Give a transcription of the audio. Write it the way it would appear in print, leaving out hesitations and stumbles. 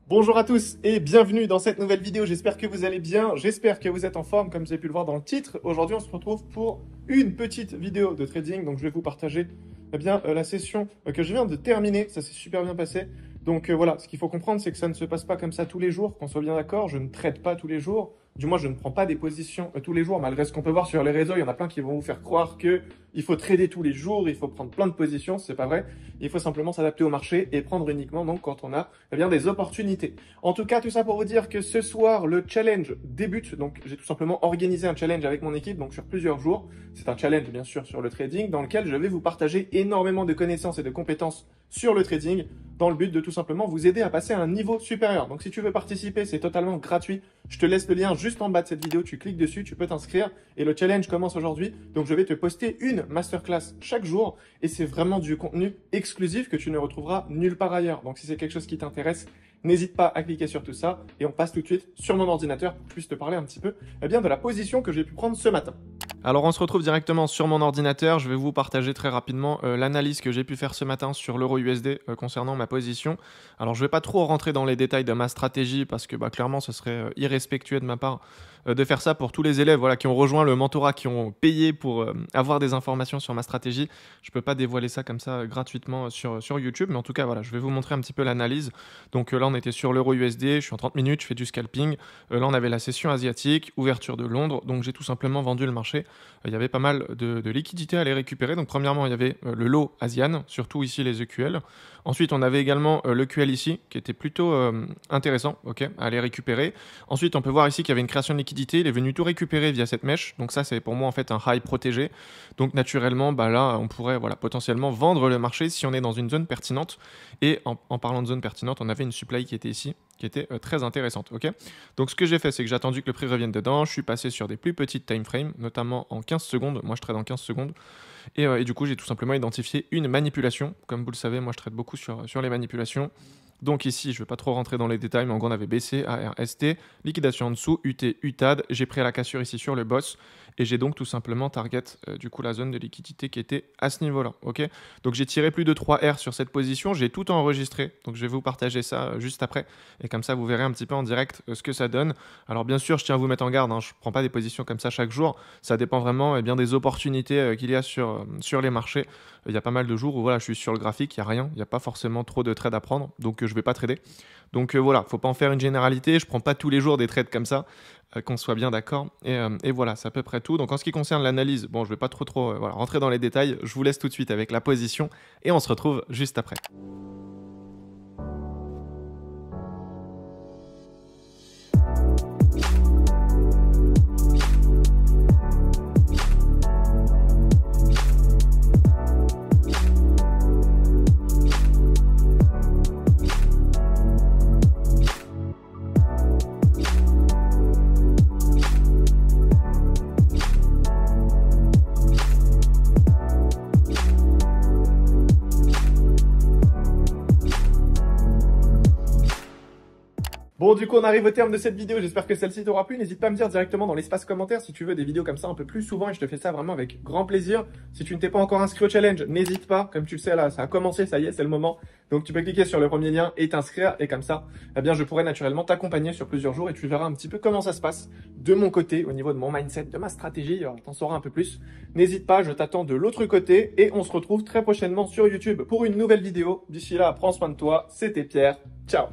Bonjour à tous et bienvenue dans cette nouvelle vidéo. J'espère que vous allez bien, j'espère que vous êtes en forme comme vous avez pu le voir dans le titre. Aujourd'hui, on se retrouve pour une petite vidéo de trading. Donc, je vais vous partager la session que je viens de terminer. Ça s'est super bien passé. Donc voilà, ce qu'il faut comprendre, c'est que ça ne se passe pas comme ça tous les jours, qu'on soit bien d'accord. Je ne trade pas tous les jours. Du moins, je ne prends pas des positions tous les jours, malgré ce qu'on peut voir sur les réseaux. Il y en a plein qui vont vous faire croire que il faut trader tous les jours, il faut prendre plein de positions. C'est pas vrai. Il faut simplement s'adapter au marché et prendre uniquement donc quand on a des opportunités. En tout cas, tout ça pour vous dire que ce soir, le challenge débute. Donc, j'ai tout simplement organisé un challenge avec mon équipe, donc sur plusieurs jours. C'est un challenge, bien sûr, sur le trading, dans lequel je vais vous partager énormément de connaissances et de compétences sur le trading, dans le but de tout simplement vous aider à passer à un niveau supérieur. Donc, si tu veux participer, c'est totalement gratuit. Je te laisse le lien juste en bas de cette vidéo. Tu cliques dessus, tu peux t'inscrire. Et le challenge commence aujourd'hui. Donc, je vais te poster une masterclass chaque jour. Et c'est vraiment du contenu exclusif que tu ne retrouveras nulle part ailleurs. Donc, si c'est quelque chose qui t'intéresse, n'hésite pas à cliquer sur tout ça et on passe tout de suite sur mon ordinateur pour que je puisse te parler un petit peu de la position que j'ai pu prendre ce matin. Alors on se retrouve directement sur mon ordinateur, je vais vous partager très rapidement l'analyse que j'ai pu faire ce matin sur l'euro USD concernant ma position. Alors je ne vais pas trop rentrer dans les détails de ma stratégie parce que clairement ce serait irrespectueux de ma part de faire ça pour tous les élèves qui ont rejoint le mentorat, qui ont payé pour avoir des informations sur ma stratégie. Je ne peux pas dévoiler ça comme ça gratuitement sur YouTube, mais en tout cas voilà, je vais vous montrer un petit peu l'analyse. Donc là on était sur l'euro USD, je suis en 30 minutes, je fais du scalping. Là on avait la session asiatique, ouverture de Londres, donc j'ai tout simplement vendu le marché. Il y avait pas mal de liquidités à les récupérer. Donc premièrement il y avait le lot ASEAN, surtout ici les EQL. Ensuite on avait également le QL ici qui était plutôt intéressant à aller récupérer. Ensuite on peut voir ici qu'il y avait une création de liquidité. Il est venu tout récupérer via cette mèche. Donc ça c'est pour moi en fait un high protégé. Donc naturellement là on pourrait potentiellement vendre le marché si on est dans une zone pertinente. Et en parlant de zone pertinente, on avait une supply qui était ici, qui était très intéressante. Donc ce que j'ai fait, c'est que j'ai attendu que le prix revienne dedans. Je suis passé sur des plus petites time frames, notamment en 15 secondes. Moi je trade en 15 secondes. Et du coup j'ai tout simplement identifié une manipulation. Comme vous le savez, moi je trade beaucoup sur les manipulations. Donc ici, je ne vais pas trop rentrer dans les détails, mais en gros, on avait BC, AR, ST, liquidation en dessous, UT, UTAD. J'ai pris à la cassure ici sur le boss et j'ai donc tout simplement target du coup la zone de liquidité qui était à ce niveau-là. Donc j'ai tiré plus de 3 R sur cette position, j'ai tout enregistré. Donc je vais vous partager ça juste après et comme ça, vous verrez un petit peu en direct ce que ça donne. Alors bien sûr, je tiens à vous mettre en garde, je ne prends pas des positions comme ça chaque jour. Ça dépend vraiment des opportunités qu'il y a sur les marchés. Il y a pas mal de jours où je suis sur le graphique, il n'y a rien, il n'y a pas forcément trop de trades à prendre. Donc je ne vais pas trader. Donc voilà, faut pas en faire une généralité. Je prends pas tous les jours des trades comme ça, qu'on soit bien d'accord. Et voilà, c'est à peu près tout. Donc en ce qui concerne l'analyse, je vais pas trop rentrer dans les détails. Je vous laisse tout de suite avec la position et on se retrouve juste après. Bon, du coup, on arrive au terme de cette vidéo. J'espère que celle-ci t'aura plu. N'hésite pas à me dire directement dans l'espace commentaire si tu veux des vidéos comme ça un peu plus souvent et je te fais ça vraiment avec grand plaisir. Si tu ne t'es pas encore inscrit au challenge, n'hésite pas. Comme tu le sais, là, ça a commencé, ça y est, c'est le moment. Donc, tu peux cliquer sur le premier lien et t'inscrire. Et comme ça, je pourrai naturellement t'accompagner sur plusieurs jours et tu verras un petit peu comment ça se passe de mon côté, au niveau de mon mindset, de ma stratégie. T'en sauras un peu plus. N'hésite pas, je t'attends de l'autre côté et on se retrouve très prochainement sur YouTube pour une nouvelle vidéo. D'ici là, prends soin de toi. C'était Pierre. Ciao.